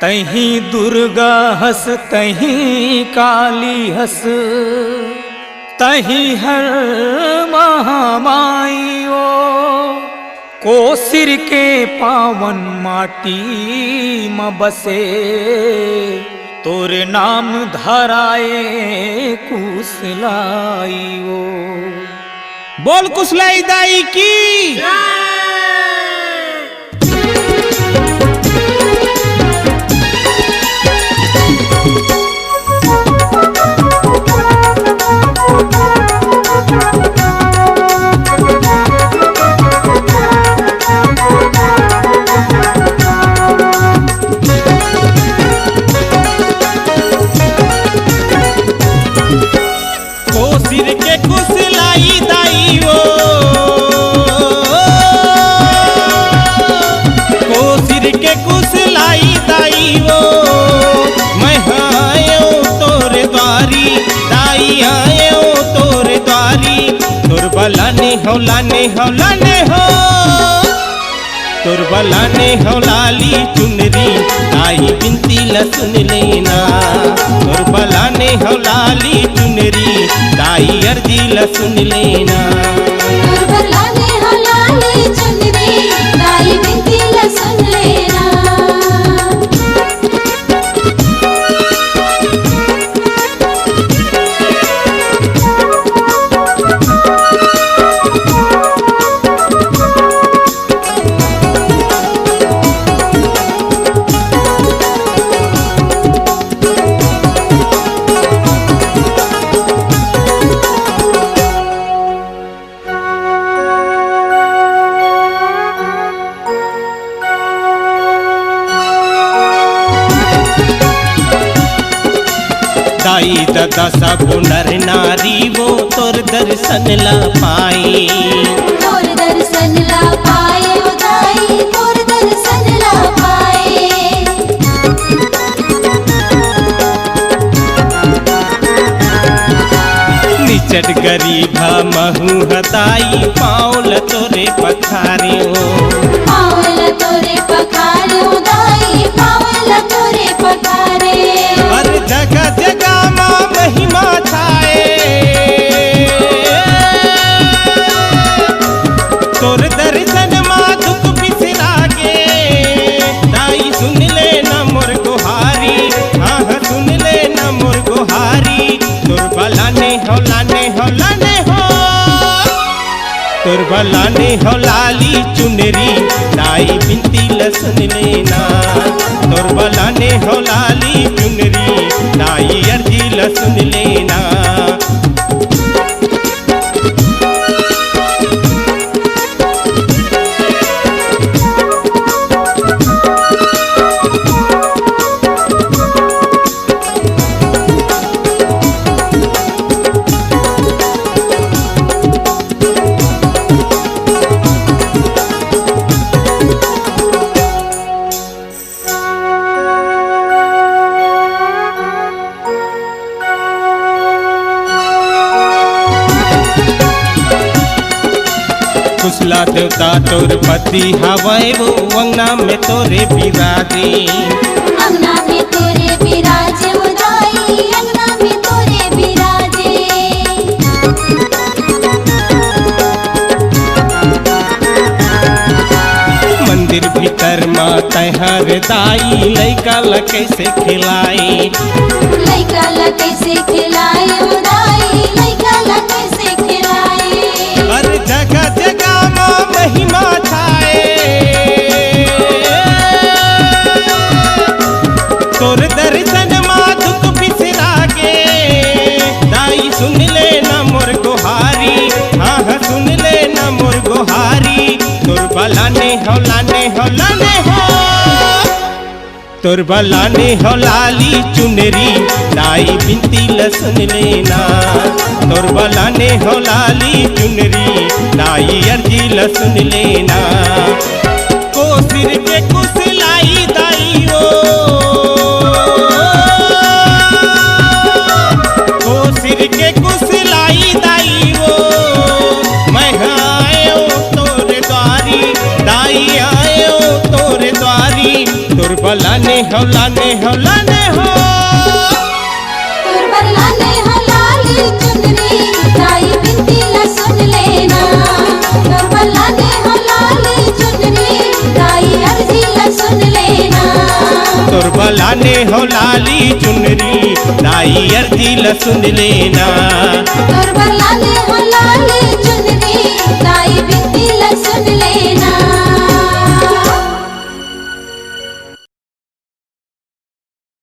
तहीं दुर्गा हस तहीं काली हस, तहीं हर महामाई ओ। को सिर के पावन माटी म बसे, तोरे नाम धराए कुशलाई ओ। बोल कुशलाई दाई की। लाने हो तोर बलाने हो लाली चुनरी, ताई बिनती ला सुन लेना। तोर बलाने हो लाली चुनरी, ताई अर्जी ला सुन लेना। तोर बलाने हो लाली चुनरी, ताई बिनती ला सुन लेना। दाई दादा सब नर नारी वो तोर दर्शन ला पाए। तोर दर्शन ला पाए ओ दाई, तोर दर्शन ला पाए। निचट गरीबा महू हताई, पाँव तोरे पखारे ओ। पाँव तोरे पखारे ओ दाई, पाँव तोरे पखारे। हर जगह जगह माँ महिमा छाए, तोर दर्शन माँ दुख बिसरागे। दाई सुन ले न मोर गुहारी, हाँ हाँ सुन ले न मोर गुहारी। तोर बलाने हो लाने हो लाने हो, तोर बलाने हो लाली चुनरी, दाई बिनती ला सुन लेना। तोर बलाने हो लाली चुनरी, दाई अर्जी ला सुन लेना। कुशला देवता तोर पति हवाए, वो अंगना में तोरे बिराजे। अंगना में तोरे बिराजे ओ दाई, अंगना में तोरे बिराजे। मंदिर भीतर माँ तैहर दाई, लैका ला कैसे खिलाई। लैका ला कैसे खिलाए ओ दाई, लैका ला कैसे खिलाए। हर जगह जगह माँ महिमा छाए, तोर दर्शन माँ दुख बिसरागे। दाई सुन ले न मोर गुहारी, हाँ हाँ सुन ले न मोर गुहारी। तोर बलाने हो लाने हो लाने हो, तोर बलाने हो लाली चुनरी, दाई बिनती ला सुन लेना। तोर बलाने हो लाली चुनरी, दाई अर्जी ला सुन लेना। को सिर के कुशलाई दाई ओ, को सिर के कुशलाई दाई ओ। मैं आयो तोरे द्वारी, दाई आयो तोरे द्वारी। तोर बलाने लाने हो लाने हो तोर पर लाने हो लाली चुनरी दाई बिनती ला सुन लेना तोर पर लाने हो लाली चुनरी दाई अर्जी ला सुन लेना तोर बलाने हो लाली चुनरी दाई अर्जी ल सुन लेना तोर पर लाने हो लाली